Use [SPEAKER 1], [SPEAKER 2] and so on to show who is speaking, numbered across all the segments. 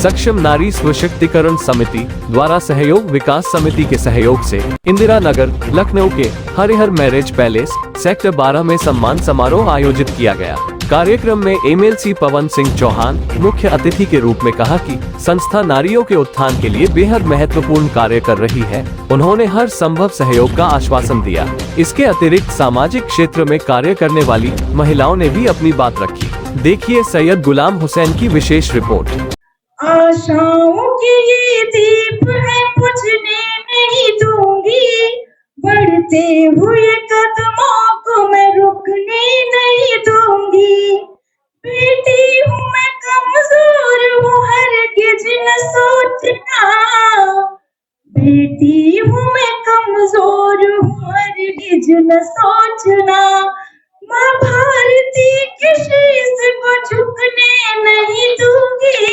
[SPEAKER 1] सक्षम नारी सशक्तिकरण समिति द्वारा सहयोग विकास समिति के सहयोग से इंदिरा नगर लखनऊ के हरिहर मैरिज पैलेस सेक्टर 12 में सम्मान समारोह आयोजित किया गया। कार्यक्रम में एमएलसी पवन सिंह चौहान मुख्य अतिथि के रूप में कहा कि संस्था नारियों के उत्थान के लिए बेहद महत्वपूर्ण कार्य कर रही है। उन्होंने हर संभव सहयोग का आश्वासन दिया। इसके अतिरिक्त सामाजिक क्षेत्र में कार्य करने वाली महिलाओं ने भी अपनी बात रखी। देखिए सैयद गुलाम हुसैन की विशेष रिपोर्ट।
[SPEAKER 2] आशाओं के ये दीप है बुझने नहीं दूंगी, बढ़ते हुए कदमों को मैं रुकने नहीं दूंगी। बेटी हूँ मैं कमजोर हूँ हरगिज न सोचना, बेटी हूँ मैं कमजोर हूँ हरगिज न सोचना। माँ भारती के शीश को झुकने नहीं दूंगी,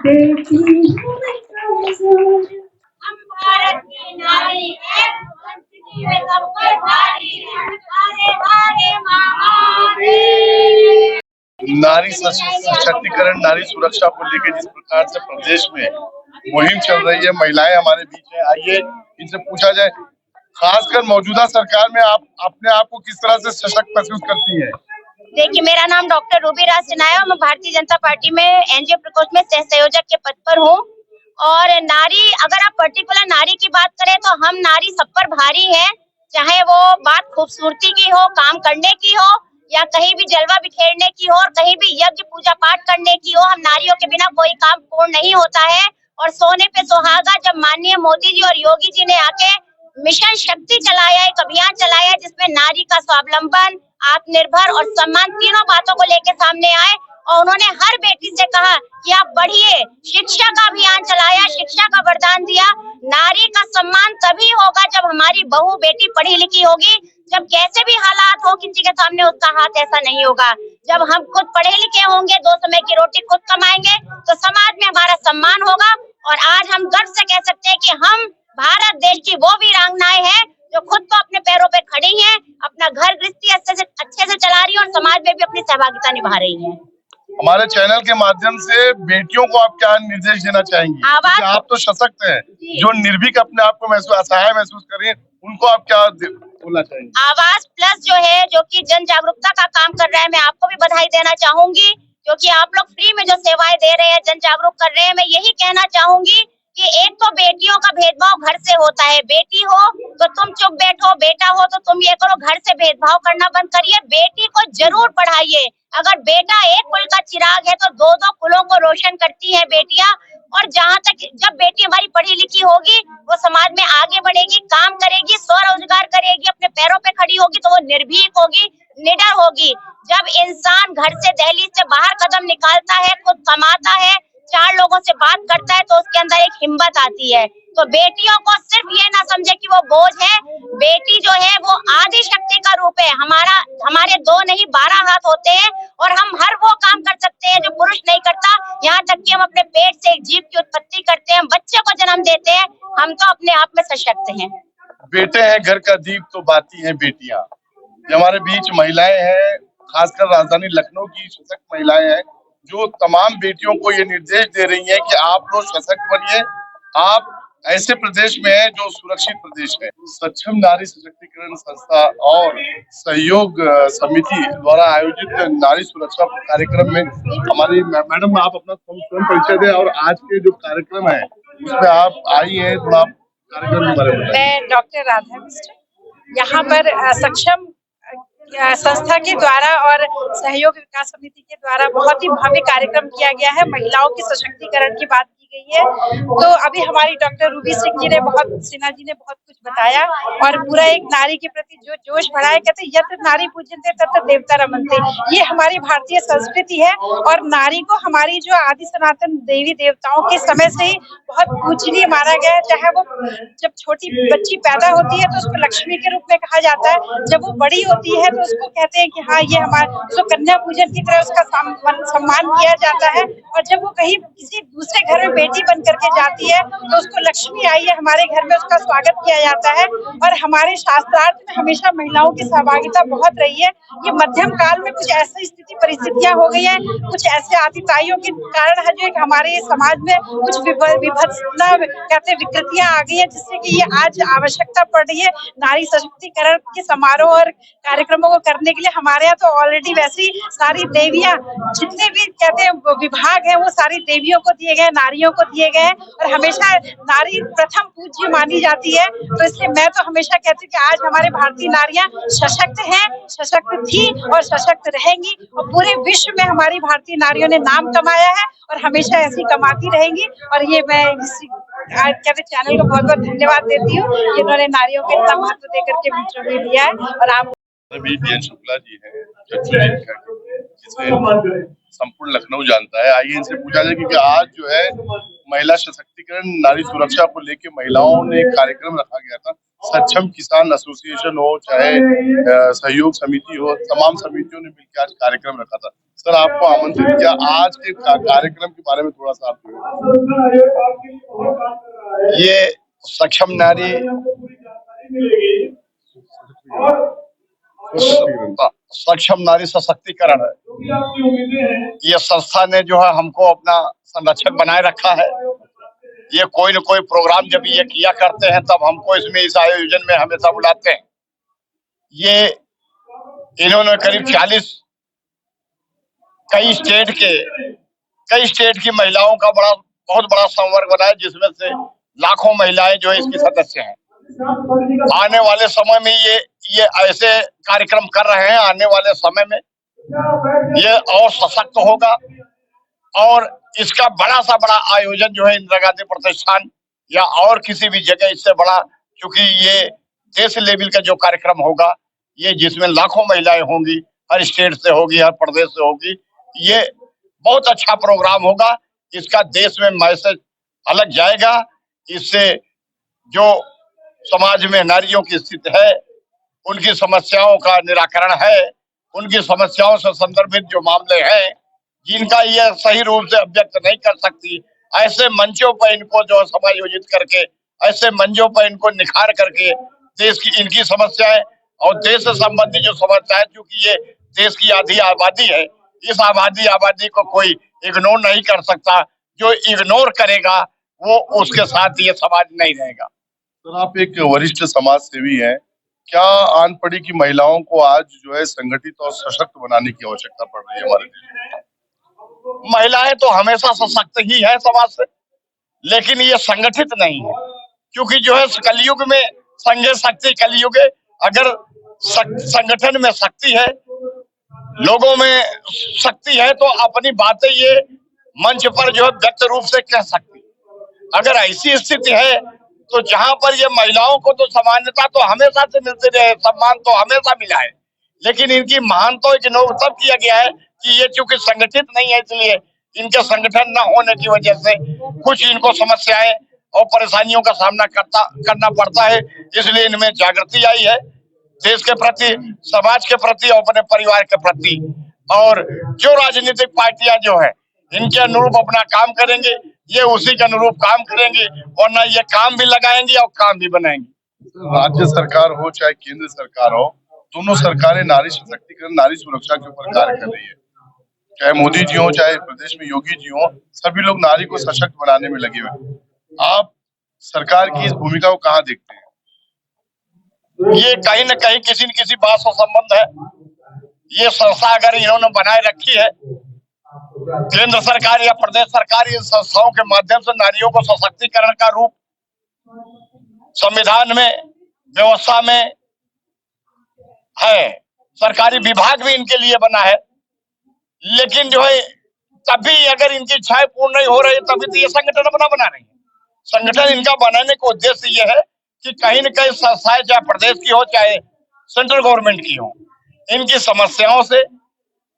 [SPEAKER 2] बेटी हूँ मैं कमजोर।
[SPEAKER 3] हम भारत की नारी है, संस्कृति में सबका भारी है, हारे हारे महादेव।
[SPEAKER 4] नारी सशक्तिकरण, नारी सुरक्षा को लेकर जिस प्रकार से प्रदेश में मुहिम चल रही है, महिलाएं हमारे बीच हैं। आइए इनसे पूछा जाए, खासकर मौजूदा सरकार में आप अपने आप को किस तरह से सशक्त महसूस करती हैं?
[SPEAKER 3] देखिए, मेरा नाम डॉक्टर रूबी राज सिन्हा, मैं भारतीय जनता पार्टी में एनजीओ प्रकोष्ठ में सह संयोजक के पद पर हूँ। और नारी, अगर आप पर्टिकुलर नारी की बात करें तो हम नारी सब पर भारी है, चाहे वो बात खूबसूरती की हो, काम करने की हो, या कहीं भी जलवा बिखेरने की हो, और कहीं भी यज्ञ पूजा पाठ करने की हो। हम नारियों के बिना कोई काम पूर्ण नहीं होता है। और सोने पे सुहागा जब माननीय मोदी जी और योगी जी ने आके मिशन शक्ति चलाया, एक अभियान चलाया जिसमें नारी का स्वावलंबन, आत्मनिर्भर और सम्मान तीनों बातों को लेकर सामने आए, और उन्होंने हर बेटी से कहा कि आप बढ़िए। शिक्षा का अभियान चलाया, शिक्षा का वरदान दिया। नारी का सम्मान तभी होगा जब हमारी बहू बेटी पढ़ी लिखी होगी। जब कैसे भी हालात हो किसी के सामने, उसका हाथ ऐसा नहीं होगा। जब हम खुद पढ़े लिखे होंगे, 2 समय की रोटी खुद कमाएंगे, तो समाज में हमारा सम्मान होगा। और आज हम गर्व से कह सकते हैं कि हम भारत देश की वो वीरांगनाएं हैं जो खुद तो अपने पैरों पे खड़ी हैं, अपना घर गृहस्थी अच्छे से चला रही है और समाज में भी अपनी सहभागिता निभा रही है।
[SPEAKER 4] हमारे चैनल के माध्यम से बेटियों को आप क्या निर्देश देना चाहेंगी? आप तो सशक्त हैं, जो निर्भीक अपने आप को असहाय महसूस करें, उनको आप क्या बोलना चाहेंगे?
[SPEAKER 3] आवाज प्लस जो है, जो कि जन जागरूकता का काम कर रहा है, मैं आपको भी बधाई देना चाहूंगी, क्योंकि आप लोग फ्री में जो सेवाएं दे रहे हैं, जन जागरूक कर रहे हैं। मैं यही कहना चाहूंगी कि एक तो बेटियों का भेदभाव घर से होता है। बेटी हो तो तुम चुप बैठो, बेटा हो तो तुम ये करो। घर से भेदभाव करना बंद करिए, बेटी को जरूर पढ़ाइए। अगर बेटा एक कुल का चिराग है तो 2-2 कुलों को रोशन करती है बेटियां। और जहाँ तक जब बेटी हमारी पढ़ी लिखी होगी, वो समाज में आगे बढ़ेगी, काम करेगी, स्वरोजगार करेगी, अपने पैरों पे खड़ी होगी, तो वो निर्भीक होगी, निडर होगी। जब इंसान घर से, दहलीज से बाहर कदम निकालता है, खुद कमाता है, 4 लोगों से बात करता है, तो उसके अंदर एक हिम्मत आती है। तो बेटियों को सिर्फ ये ना समझे कि वो बोझ है। बेटी जो है वो आदि शक्ति का रूप है। हमारे 2 नहीं 12 हाथ होते हैं, और हम हर वो काम कर सकते हैं जो पुरुष नहीं करता। यहाँ तक कि हम अपने पेट से एक जीव की उत्पत्ति करते हैं, हम बच्चे को जन्म देते हैं। हम तो अपने आप में सशक्त हैं।
[SPEAKER 4] बेटे हैं घर का दीप तो बाती हैं बेटियां। हमारे बीच महिलाएं हैं, खासकर राजधानी लखनऊ की सशक्त महिलाएं हैं, जो तमाम बेटियों को ये निर्देश दे रही हैं कि आप लोग सशक्त बनिए। आप ऐसे प्रदेश में है जो सुरक्षित प्रदेश है। सक्षम नारी सशक्तिकरण संस्था और सहयोग समिति द्वारा आयोजित नारी सुरक्षा कार्यक्रम में हमारी मैडम, आप अपना स्वयं परिचय दें, और आज के जो कार्यक्रम है उसमें आप आई हैं, थोड़ा कार्यक्रम के बारे में।
[SPEAKER 5] मैं डॉक्टर राधा मिश्र, यहाँ पर सक्षम संस्था के द्वारा और सहयोग विकास समिति के द्वारा बहुत ही भव्य कार्यक्रम किया गया है। महिलाओं की सशक्तिकरण की बात की गई है। तो अभी हमारी डॉक्टर रूबी सिन्हा जी ने बहुत कुछ बताया, और पूरा एक नारी के प्रति जो जोश बढ़ाया। कहते यत्र नारी पूज्यन्ते तत्र देवता रमन्ते। ये हमारी भारतीय संस्कृति है, और नारी को हमारी जो आदि सनातन देवी देवताओं के समय से ही बहुत पूजनीय माना गया है। चाहे वो जब छोटी बच्ची पैदा होती है तो उसको लक्ष्मी के रूप में कहा जाता है, जब वो बड़ी होती है तो उसको कहते हैं कि हाँ, ये हमारा, उसको कन्या पूजन की तरह उसका सम्मान किया जाता है। और जब वो कहीं किसी दूसरे घर में बेटी बन करके जाती है तो उसको लक्ष्मी आई है, हमारे घर में उसका स्वागत किया जाता है। और हमारे शास्त्रार्थ में हमेशा महिलाओं की सहभागिता बहुत रही है। ये मध्यम काल में कुछ ऐसी स्थिति परिस्थितियां हो गई है, कुछ ऐसे आतिताइयों के कारण है जो हमारे समाज में कुछ विभत्सना कहते विकृतियां आ गई है, जिससे कि ये आज आवश्यकता पड़ रही है नारी सशक्तिकरण के समारोह और कार्यक्रमों को करने के लिए। हमारे यहाँ तो ऑलरेडी वैसी सारी देवियां, जितने भी कहते हैं विभाग है, वो सारी देवियों को दिए गए, नारियों को दिए गए और हमेशा नारी प्रथम पूज्य मानी जाती है। तो इसलिए मैं तो हमेशा कहती हूँ कि आज हमारे भारतीय नारियां सशक्त हैं, सशक्त थी और सशक्त रहेंगी और पूरे विश्व में हमारी भारतीय नारियों ने नाम कमाया है और हमेशा ऐसी कमाती रहेंगी। और ये मैं आज कहते चैनल को बहुत बहुत धन्यवाद देती हूँ, इन्होंने नारियों को इतना महत्व देकर के इंटरव्यू दिया है। और आप
[SPEAKER 4] अभी DN शुक्ला जी हैं, जिसे संपूर्ण लखनऊ जानता है। आइए इनसे पूछा जाए कि आज जो है महिला सशक्तिकरण, नारी सुरक्षा को लेकर महिलाओं ने एक कार्यक्रम रखा गया था। सक्षम किसान एसोसिएशन हो, चाहे सहयोग समिति हो, तमाम समितियों ने मिलकर आज कार्यक्रम रखा था। सर, आपको आमंत्रित किया, आज के कार्यक्रम के बारे में थोड़ा सा आप
[SPEAKER 6] ये सक्षम नारी सक्षम नारी सशक्तिकरण है। ये संस्था ने जो है हमको अपना संरक्षक बनाए रखा है। ये कोई न कोई प्रोग्राम जब ये किया करते हैं तब हमको इसमें, इस आयोजन में हमेशा बुलाते हैं। ये इन्होंने करीब 40 कई स्टेट की महिलाओं का बहुत बड़ा संवर्ग बनाया, जिसमें से लाखों महिलाएं जो है इसकी सदस्य हैं। आने वाले समय में ये ऐसे कार्यक्रम कर रहे हैं, आने वाले समय में ये और सशक्त होगा और इसका बड़ा सा बड़ा आयोजन जो है इंदिरा गांधी प्रतिष्ठान या और किसी भी जगह इससे बड़ा, क्योंकि ये देश लेवल का जो कार्यक्रम होगा, ये जिसमें लाखों महिलाएं होंगी, हर स्टेट से होगी, हर प्रदेश से होगी, ये बहुत अच्छा प्रोग्राम होगा। इसका देश में मैसेज अलग जाएगा। इससे जो समाज में नारियों की स्थिति है, उनकी समस्याओं का निराकरण है, उनकी समस्याओं से संदर्भित जो मामले हैं जिनका ये सही रूप से अभिव्यक्त नहीं कर सकती, ऐसे मंचों पर इनको जो समायोजित करके, ऐसे मंचों पर इनको निखार करके देश की इनकी समस्याएं और देश से संबंधित जो समस्याएं, क्योंकि ये देश की आधी आबादी है, इस आबादी को कोई इग्नोर नहीं कर सकता। जो इग्नोर करेगा वो उसके साथ ये समाज नहीं रहेगा।
[SPEAKER 4] सर, आप एक वरिष्ठ समाज सेवी हैं, क्या आन पड़ी की महिलाओं को आज जो है संगठित और सशक्त बनाने की आवश्यकता पड़ रही है हमारे देश में?
[SPEAKER 6] महिलाएं तो हमेशा सशक्त ही है समाज से, लेकिन ये संगठित नहीं है, क्योंकि जो है कलयुग में संघे शक्ति कलयुग है। अगर संगठन में शक्ति है, लोगों में शक्ति है, तो अपनी बातें ये मंच पर जो है व्यक्त रूप से कह सकती। अगर ऐसी स्थिति है तो जहां पर ये महिलाओं को तो समानता तो हमेशा से मिलती रहे, सम्मान तो हमेशा मिला है, लेकिन इनकी महानता इग्नोर तब किया गया है कि ये चूंकि संगठित नहीं है, इसलिए इनके संगठन न होने की वजह से कुछ इनको समस्याएं और परेशानियों का सामना करना पड़ता है। इसलिए इनमें जागृति आई है देश के प्रति, समाज के प्रति और अपने परिवार के प्रति। और जो राजनीतिक पार्टियां जो है इनके अनुरूप अपना काम करेंगे, ये उसी के अनुरूप काम करेंगे, वरना ये काम भी लगाएंगे और काम भी बनाएंगे।
[SPEAKER 4] राज्य सरकार हो चाहे केंद्र सरकार हो, दोनों सरकारें नारी सशक्तिकरण, नारी सुरक्षा के ऊपर कार्य कर रही है। चाहे मोदी जी हो, चाहे प्रदेश में योगी जी हो, सभी लोग नारी को सशक्त बनाने में लगे हुए। आप सरकार की इस भूमिका को कहाँ देखते हैं?
[SPEAKER 6] ये कहीं न कहीं किसी न किसी बात से संबंध है। ये संस्था अगर इन्होंने बनाए रखी है, केंद्र सरकार या प्रदेश सरकार, इन संस्थाओं के माध्यम से नारियों को सशक्तिकरण का रूप संविधान में, व्यवस्था में है, सरकारी विभाग भी इनके लिए बना है, लेकिन जो है तभी अगर इनकी इच्छाएं पूर्ण नहीं हो रही, तभी तो ये संगठन बना रही है। संगठन इनका बनाने का उद्देश्य ये है कि कहीं न कहीं संस्थाएं, चाहे प्रदेश की हो चाहे सेंट्रल गवर्नमेंट की हो, इनकी समस्याओं से,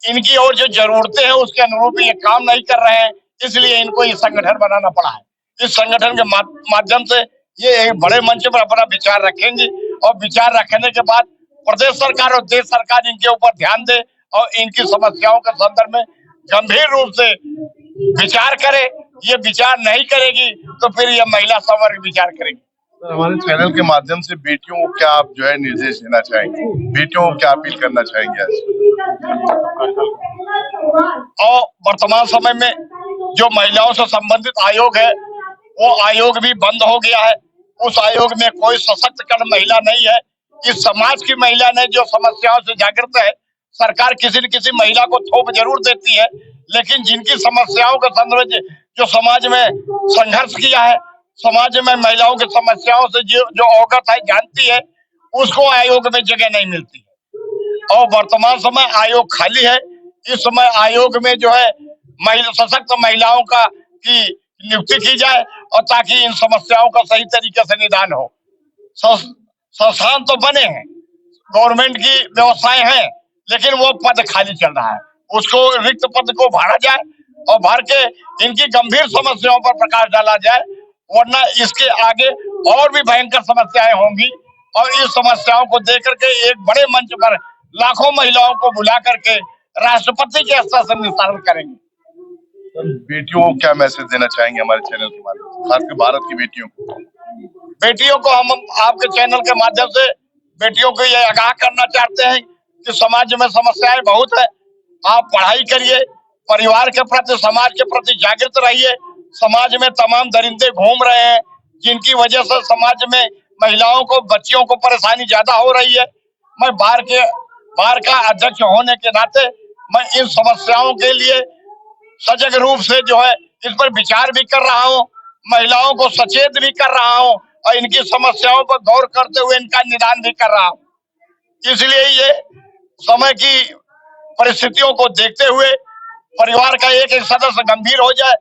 [SPEAKER 6] इनकी और जो जरूरतें हैं उसके अनुरूप ये काम नहीं कर रहे हैं, इसलिए इनको ये संगठन बनाना पड़ा है। इस संगठन के माध्यम से ये एक बड़े मंच पर अपना विचार रखेंगी और विचार रखने के बाद प्रदेश सरकार और देश सरकार इनके ऊपर ध्यान दे और इनकी समस्याओं के संदर्भ में गंभीर रूप से विचार करे, ये विचार नहीं करेगी तो फिर ये महिला संवर्ग विचार करेगी।
[SPEAKER 4] हमारे चैनल के माध्यम से बेटियों को क्या आप जो है निर्देश देना चाहेंगे, बेटियों को क्या अपील करना चाहेंगे आज?
[SPEAKER 6] और वर्तमान समय में जो महिलाओं से संबंधित आयोग है वो आयोग भी बंद हो गया है। उस आयोग में कोई सशक्तकरण महिला नहीं है। इस समाज की महिला ने जो समस्याओं से जागृत है, सरकार किसी न किसी महिला को थोप जरूर देती है, लेकिन जिनकी समस्याओं का संदर्भ जो समाज में संघर्ष किया है, समाज में महिलाओं की समस्याओं से जो अवगत है, जानती है, उसको आयोग में जगह नहीं मिलती है। और वर्तमान समय आयोग खाली है। इस समय आयोग में जो है सशक्त महिलाओं का की नियुक्ति की जाए और ताकि इन समस्याओं का सही तरीके से निदान हो। संस्थान तो बने हैं, गवर्नमेंट की व्यवस्थाएं हैं, लेकिन वो पद खाली चल रहा है। उसको रिक्त पद को भरा जाए और भर के इनकी गंभीर समस्याओं पर प्रकाश डाला जाए, वरना इसके आगे और भी भयंकर समस्याएं होंगी। और इस समस्याओं को देख करके एक बड़े मंच पर लाखों महिलाओं को बुला करके राष्ट्रपति के स्तर से निस्तारण करेंगे।
[SPEAKER 4] बेटियों को क्या मैसेज देना चाहेंगे हमारे चैनल के माध्यम से, खासकर भारत की बेटियों को?
[SPEAKER 6] बेटियों को हम आपके चैनल के माध्यम से बेटियों को ये आगाह करना चाहते हैं कि समाज में समस्याएं बहुत है। आप पढ़ाई करिए, परिवार के प्रति, समाज के प्रति जागृत रहिए। समाज में तमाम दरिंदे घूम रहे हैं, जिनकी वजह से समाज में महिलाओं को, बच्चियों को परेशानी ज्यादा हो रही है। मैं बार का अध्यक्ष होने के नाते मैं इन समस्याओं के लिए सजग रूप से जो है इस पर विचार भी कर रहा हूँ, महिलाओं को सचेत भी कर रहा हूँ और इनकी समस्याओं पर गौर करते हुए इनका निदान भी कर रहा हूँ। इसलिए ये समय की परिस्थितियों को देखते हुए परिवार का एक एक सदस्य गंभीर हो जाए,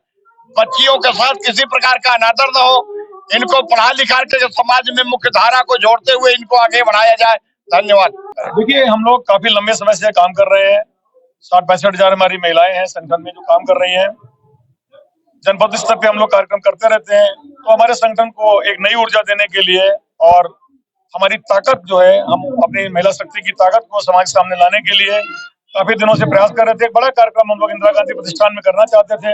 [SPEAKER 6] बच्चियों के साथ किसी प्रकार का अनादर न हो, इनको पढ़ा लिखा के समाज में मुख्य धारा को जोड़ते हुए इनको आगे बढ़ाया जाए। धन्यवाद।
[SPEAKER 7] देखिए, हम लोग काफी लंबे समय से काम कर रहे हैं। 60-65 हजार हमारी महिलाएं हैं संगठन में जो काम कर रही हैं। जनपद स्तर पे हम लोग कार्यक्रम करते रहते हैं। तो हमारे संगठन को एक नई ऊर्जा देने के लिए और हमारी ताकत जो है, हम अपनी महिला शक्ति की ताकत को समाज के सामने लाने के लिए काफी दिनों से प्रयास कर रहे थे। एक बड़ा कार्यक्रम हम लोग इंदिरा गांधी प्रतिष्ठान में करना चाहते थे,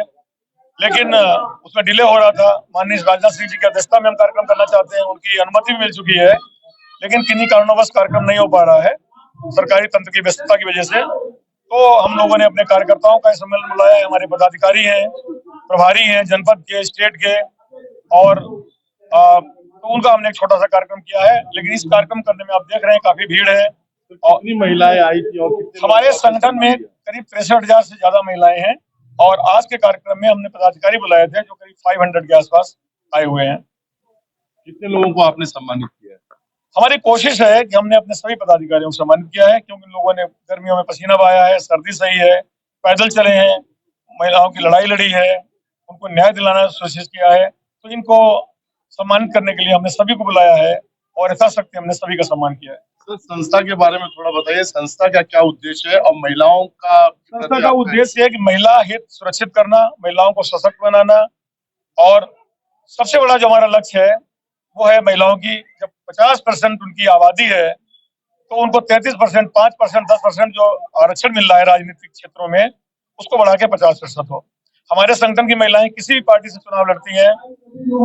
[SPEAKER 7] लेकिन उसमें डिले हो रहा था। माननीय राजनाथ सिंह जी की अध्यक्षता में हम कार्यक्रम करना चाहते हैं, उनकी अनुमति भी मिल चुकी है, लेकिन किन्हीं कारणोंवश कार्यक्रम नहीं हो पा रहा है सरकारी तंत्र की व्यस्तता की वजह से। तो हम लोगों ने अपने कार्यकर्ताओं का सम्मेलन बुलाया है। हमारे पदाधिकारी हैं, प्रभारी हैं जनपद के, स्टेट के, और तो उनका हमने एक छोटा सा कार्यक्रम किया है। लेकिन इस कार्यक्रम करने में आप देख रहे हैं काफी भीड़ है। और
[SPEAKER 4] कितनी महिलाएं आई थी और
[SPEAKER 7] हमारे संगठन में करीब 63,000 से ज्यादा महिलाएं हैं। और आज के कार्यक्रम में हमने पदाधिकारी बुलाए थे जो करीब 500 के आसपास आए हुए हैं।
[SPEAKER 4] कितने लोगों को आपने सम्मानित किया है?
[SPEAKER 7] हमारी कोशिश है कि हमने अपने सभी पदाधिकारियों को सम्मानित किया है, क्योंकि लोगों ने गर्मियों में पसीना बहाया है, सर्दी सही है, पैदल चले हैं, महिलाओं की लड़ाई लड़ी है, उनको न्याय दिलाना सुनिश्चित किया है। तो इनको सम्मानित करने के लिए हमने सभी को बुलाया है और यथाशक्ति हमने सभी का सम्मान किया है।
[SPEAKER 4] सर, संस्था के बारे में थोड़ा बताइए, संस्था का क्या उद्देश्य है और महिलाओं का
[SPEAKER 7] संस्था का उद्देश्य है कि महिला हित सुरक्षित करना, महिलाओं को सशक्त बनाना, और सबसे बड़ा जो हमारा लक्ष्य है वो है महिलाओं की, जब 50% उनकी आबादी है तो उनको 33%, 5%, 10% जो आरक्षण मिल रहा है राजनीतिक क्षेत्रों में, उसको बढ़ा के 50% हो। हमारे संगठन की महिलाएं किसी भी पार्टी से चुनाव लड़ती हैं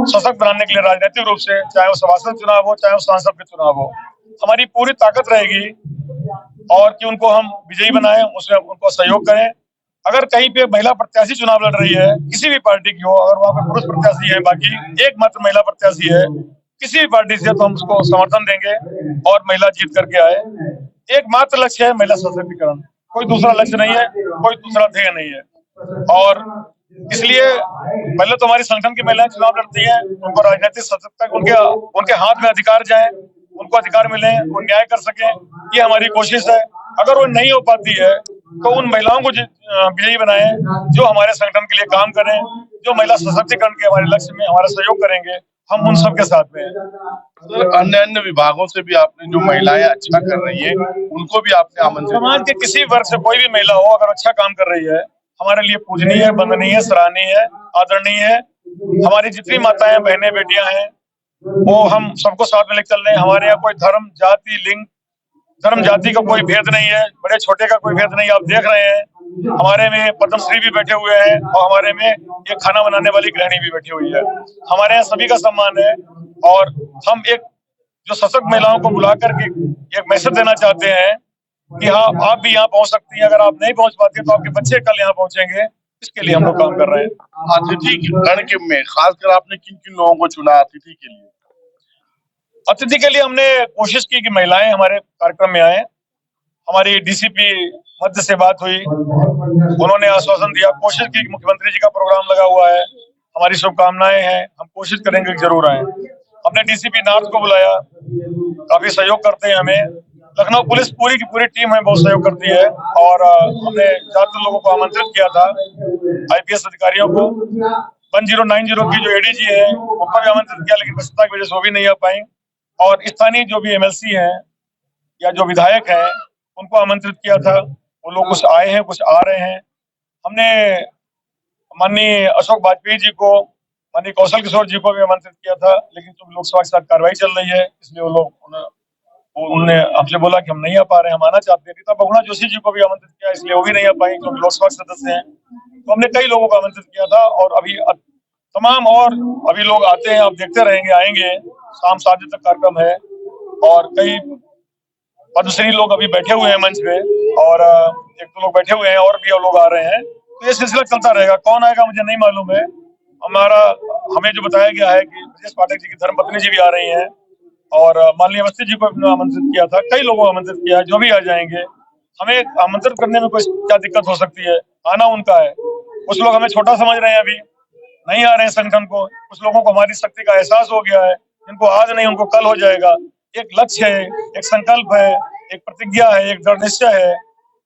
[SPEAKER 7] सशक्त बनाने के लिए, राजनीतिक रूप से, चाहे वो सभासद चुनाव हो, चाहे वो सांसद के चुनाव हो। हमारी पूरी ताकत रहेगी और कि उनको हम विजयी बनाएं, उसमें उनको सहयोग करें। अगर कहीं पे महिला प्रत्याशी चुनाव लड़ रही है, किसी भी पार्टी की हो, अगर वहाँ पे पुरुष प्रत्याशी है, बाकी एकमात्र महिला प्रत्याशी है किसी भी पार्टी से, तो हम उसको समर्थन देंगे और महिला जीत करके आए। एकमात्र लक्ष्य है महिला सशक्तिकरण, कोई दूसरा लक्ष्य नहीं है, कोई दूसरा ध्येय नहीं है। और इसलिए पहले तो हमारी संगठन की महिलाएं चुनाव लड़ती हैं, उनको राजनीतिक सशक्तिकरण, उनके हाथ में अधिकार जाए, उनको अधिकार मिले, वो न्याय कर सके, ये हमारी कोशिश है। अगर वो नहीं हो पाती है तो उन महिलाओं को विजयी बनाएं जो हमारे संगठन के लिए काम करें, जो महिला सशक्तिकरण के हमारे लक्ष्य में हमारा सहयोग करेंगे। हम उन सबके साथ में हैं।
[SPEAKER 4] सर, अन्य विभागों से भी आपने जो महिलाएं अच्छा कर रही है उनको भी आपने आमंत्रित?
[SPEAKER 7] समाज के किसी वर्ग से कोई भी महिला हो, अगर अच्छा काम कर रही है, हमारे लिए पूजनीय है, वंदनीय है, सराहनीय है, आदरणीय है। हमारी जितनी माताएं, बहनें, बेटियां हैं, वो हम सबको साथ में लेकर चल रहे हैं। हमारे यहाँ कोई धर्म, जाति, लिंग, धर्म जाति का कोई भेद नहीं है, बड़े छोटे का कोई भेद नहीं। आप देख रहे हैं हमारे में पद्मश्री भी बैठे हुए हैं और हमारे में एक खाना बनाने वाली गृहिणी भी बैठी हुई है। हमारे यहाँ सभी का सम्मान है और हम एक जो सशक्त महिलाओं को बुला करके एक मैसेज देना चाहते हैं कि हाँ, आप भी यहाँ पहुंच सकती हैं। अगर आप नहीं पहुंच पाती तो आपके बच्चे कल यहाँ पहुंचेंगे, इसके लिए हम लोग काम कर रहे हैं।
[SPEAKER 4] अतिथि गण के में खासकर आपने किन किन लोगों को चुना अतिथि के लिए?
[SPEAKER 7] अतिथि के लिए हमने कोशिश की कि महिलाएं हमारे कार्यक्रम में आए। हमारी डीसीपी मध्य से बात हुई, उन्होंने आश्वासन दिया, कोशिश की कि मुख्यमंत्री जी का प्रोग्राम लगा हुआ है, हमारी शुभकामनाएं हैं, हम कोशिश करेंगे कि जरूर आए। हमने डीसीपी नॉर्थ को बुलाया, काफी सहयोग करते हैं हमें। लखनऊ पुलिस पूरी की पूरी टीम हमें बहुत सहयोग करती है और हमने ज्यादातर लोगों को आमंत्रित किया था, आईपीएस अधिकारियों को। 1090 की जो एडीजी है उनको भी आमंत्रित किया, लेकिन व्यस्तता की वजह से वो भी नहीं आ पाई। और स्थानीय जो भी एमएलसी हैं या जो विधायक हैं उनको आमंत्रित किया था, वो लोग कुछ आए हैं, कुछ आ रहे हैं। हमने माननीय अशोक वाजपेयी जी को, माननीय कौशल किशोर जी को भी आमंत्रित किया था, लेकिन चूंकि लोकसभा के साथ कार्रवाई चल रही है इसलिए वो लोग उन्होंने हमसे बोला कि हम नहीं आ पा रहे हैं, हम आना चाहते हैं। रीता बहुगुणा जोशी जी को भी आमंत्रित किया, इसलिए वो भी नहीं आ पाई क्योंकि लोकसभा के सदस्य हैं। तो हमने कई लोगों को आमंत्रित किया था और अभी तमाम और अभी लोग आते हैं, आप देखते रहेंगे, आएंगे। शाम 7 बजे तक कार्यक्रम है और कई पद्मश्री लोग अभी बैठे हुए हैं मंच पे और एक दो लोग बैठे हुए हैं और भी लोग आ रहे हैं। तो ये सिलसिला चलता रहेगा। कौन आएगा मुझे नहीं मालूम है। हमें जो बताया गया है कि ब्रजेश पाठक जी की धर्मपत्नी जी भी आ रही हैं और माननीय अवस्थी जी को आमंत्रित किया था, कई लोगों को आमंत्रित किया है, जो भी आ जाएंगे। हमें आमंत्रित करने में कोई क्या दिक्कत हो सकती है, आना उनका है। कुछ लोग हमें छोटा समझ रहे हैं, अभी नहीं आ रहे हैं संगठन को। कुछ लोगों को हमारी शक्ति का एहसास हो गया है, जिनको आज नहीं उनको कल हो जाएगा। एक लक्ष्य है, एक संकल्प है, एक प्रतिज्ञा है, एक दृढ़ निश्चय है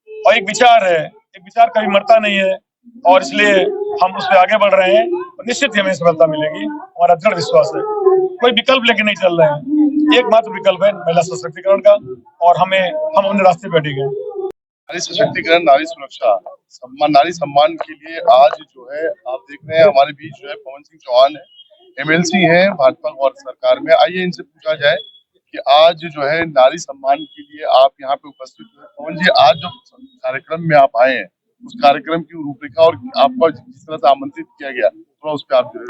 [SPEAKER 7] और एक विचार है। एक विचार कभी मरता नहीं है और इसलिए हम उस पर आगे बढ़ रहे हैं और निश्चित ही हमें सफलता मिलेगी, हमारा दृढ़ विश्वास है। कोई विकल्प लेके नहीं चल रहे हैं, एकमात्र विकल्प है महिला सशक्तिकरण का और हम अपने रास्ते पे अड़े गए।
[SPEAKER 4] नारी सशक्तिकरण, नारी सुरक्षा, सम्मान, नारी सम्मान के लिए आज जो है आप देख रहे हैं हमारे बीच जो है पवन सिंह चौहान है, एमएलसी हैं भाजपा और सरकार में। आइए इनसे पूछा जाए कि आज जो है नारी सम्मान के लिए आप यहाँ पे उपस्थित हुए। पवन जी, आज जो कार्यक्रम में आप आए हैं उस कार्यक्रम की रूपरेखा और आपको जिस तरह से आमंत्रित किया गया, थोड़ा उस पर आप जो है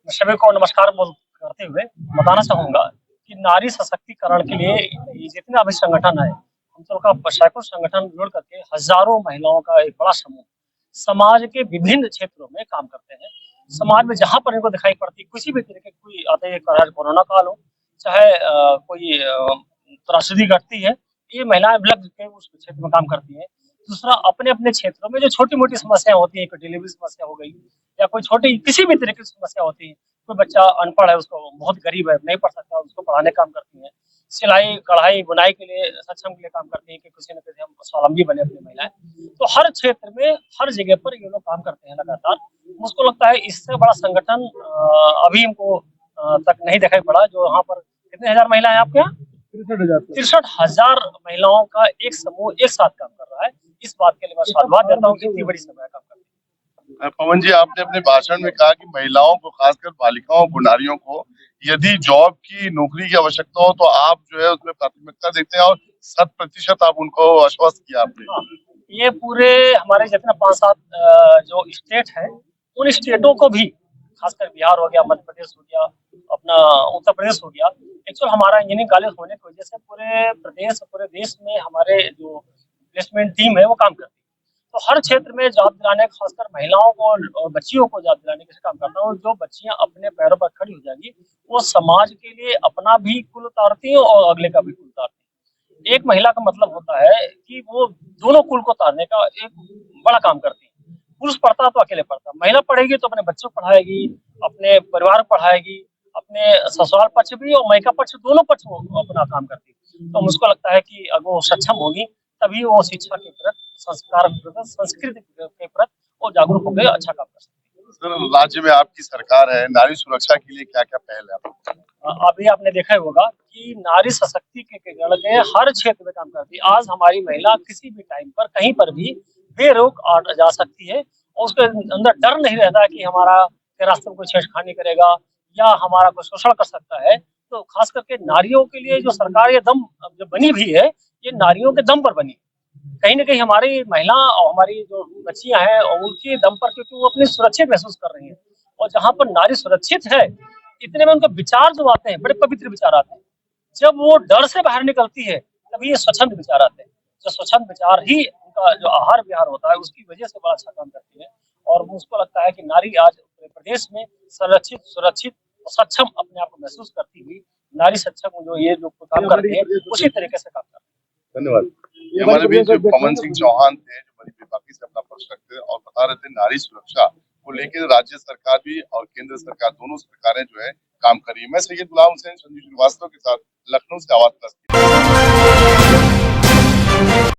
[SPEAKER 8] सभी को नमस्कार करते हुए बताना चाहूंगा कि नारी सशक्तिकरण के लिए जितने अभी संगठन है, हम तो का सैकड़ों संगठन जुड़ करके हजारों महिलाओं का एक बड़ा समूह समाज के विभिन्न क्षेत्रों में काम करते हैं। समाज में जहां पर इनको दिखाई पड़ती किसी भी तरीके कोई आते हैं, कोरोना काल हो चाहे कोई त्रासदी घटती है, ये महिलाएं लग के उस क्षेत्र में काम करती हैं। दूसरा, अपने अपने क्षेत्रों में जो छोटी मोटी समस्या होती है, कोई डिलीवरी समस्या हो गई या कोई छोटी किसी भी तरीके की समस्या होती है, कोई बच्चा अनपढ़ है, उसको बहुत गरीब है, नहीं पढ़ सकता, उसको पढ़ाने काम करती है। सिलाई कढ़ाई बुनाई के लिए सक्षम के लिए काम करती है कि किसी न किसी हम स्वावलंबी बने अपनी महिलाएं। तो हर क्षेत्र में हर जगह पर ये लोग काम करते हैं लगातार। मुझको लगता है इससे बड़ा संगठन अभी हमको तक नहीं दिखाई पड़ा। जो यहाँ पर कितने हजार महिला है आपके यहाँ? 63,000 महिलाओं का एक समूह एक साथ काम कर रहा है। इस बात के लिए मैं साधुवाद देता हूँ कि इतनी बड़ी समय काम करती है।
[SPEAKER 4] पवन जी, आपने अपने भाषण में कहा कि महिलाओं को, खासकर बालिकाओं को, नारियों को यदि जॉब की, नौकरी की आवश्यकता हो तो आप जो है उसमें प्राथमिकता देते हैं और 100% आप उनको आश्वस्त किया आपने।
[SPEAKER 8] ये पूरे हमारे जितने 5-7 जो स्टेट है, उन स्टेटों को भी, खासकर बिहार हो गया, मध्य प्रदेश हो गया, अपना उत्तर प्रदेश हो गया। एक्चुअल हमारा इंजीनियरिंग कॉलेज होने की वजह से पूरे देश में हमारे जो प्लेसमेंट टीम है वो काम करती है। तो हर क्षेत्र में जॉब दिलाने, खासकर महिलाओं को और बच्चियों को जॉब दिलाने के काम करता हूँ। जो बच्चियां अपने पैरों पर खड़ी हो जाएंगी, वो समाज के लिए अपना भी कुल उतारती हैं और अगले का भी कुल उतारती हैं। एक महिला का मतलब होता है कि वो दोनों कुल को उतारने का एक बड़ा काम करती है। पुरुष पढ़ता तो अकेले पढ़ता, महिला पढ़ेगी तो अपने बच्चों को पढ़ाएगी, अपने परिवार को पढ़ाएगी, अपने ससुराल पक्ष भी और मायका पक्ष, दोनों पक्ष वो अपना काम करती है। तो मुझको लगता है कि अगर वो सक्षम होगी तभी वो शिक्षा के प्रति, संस्कार के प्रति, संस्कृति के प्रति वो जागरूक होकर अच्छा काम कर सकती है।
[SPEAKER 4] सर, राज्य में आपकी सरकार है, नारी सुरक्षा के लिए क्या क्या पहल है?
[SPEAKER 8] अभी आपने देखा होगा कि नारी सशक्तिकरण के हर क्षेत्र में काम करती है। आज हमारी महिला किसी भी टाइम पर कहीं पर भी बेरोक आ जा सकती है और उसके अंदर डर नहीं रहता कि हमारा के रास्ते में कोई छेड़खानी करेगा या हमारा कोई शोषण कर सकता है। तो खास करके नारियों के लिए जो सरकार ये दम जो बनी भी है, ये नारियों के दम पर बनी। कहीं ना कहीं हमारी महिला और हमारी जो बच्चियां हैं और उनके दम पर, क्योंकि वो अपनी सुरक्षित महसूस कर रही हैं। और जहां पर नारी सुरक्षित है, इतने में उनके विचार जो आते हैं बड़े पवित्र विचार आते हैं। जब वो डर से बाहर निकलती है तभी ये स्वच्छंद विचार आते हैं। जो स्वच्छंद विचार ही उनका जो आहार विहार होता है उसकी वजह से बड़ा अच्छा काम करती है। और मुझको लगता है कि नारी आज पूरे प्रदेश में संरक्षित, सुरक्षित और सक्षम अपने आप को महसूस करती हुई नारी सक्षम जो ये जो काम करती है उसी तरीके से काम करती है।
[SPEAKER 4] धन्यवाद। ये हमारे बीच जो पवन सिंह चौहान थे, जो बड़ी बेबाकी से अपना पक्ष रखते थे और बता रहे थे नारी सुरक्षा को लेकर राज्य सरकार भी और केंद्र सरकार दोनों सरकारें जो है काम कर रही है। मैं सैयद गुलाम हुसैन, संजीव श्रीवास्तव के साथ लखनऊ से आवाज प्लस।